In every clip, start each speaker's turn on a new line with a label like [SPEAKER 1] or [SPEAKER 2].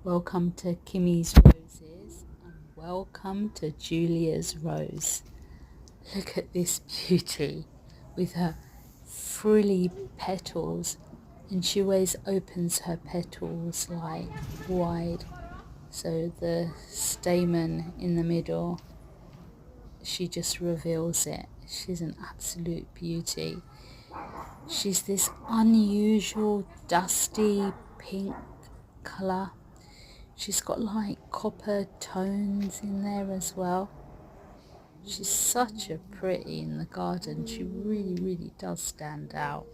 [SPEAKER 1] Welcome to Kimmy's Roses and welcome to Julia's Rose. Look at this beauty with her frilly petals, and she always opens her petals like wide, so the stamen in the middle, she just reveals it. She's an absolute beauty. She's this unusual dusty pink colour. She's got like copper tones in there as well. She's such a pretty in the garden. She really does stand out.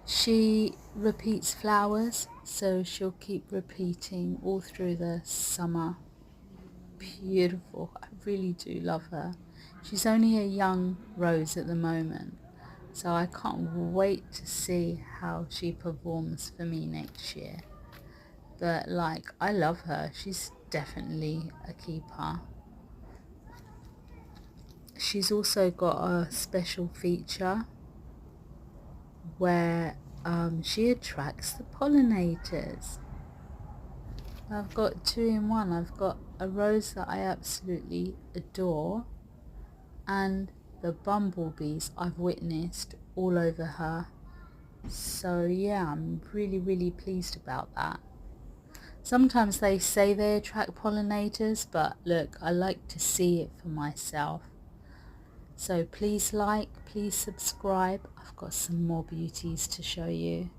[SPEAKER 1] She repeats flowers, so she'll keep repeating all through the summer. Beautiful. I really do love her. She's only a young rose at the moment, so I can't wait to see how she performs for me next year. But I love her. She's definitely a keeper. She's also got a special feature where she attracts the pollinators. I've got two in one. I've got a rose that I absolutely adore, and the bumblebees I've witnessed all over her. So yeah, I'm really pleased about that. Sometimes they say they attract pollinators, but look, I like to see it for myself. So please like, please subscribe. I've got some more beauties to show you.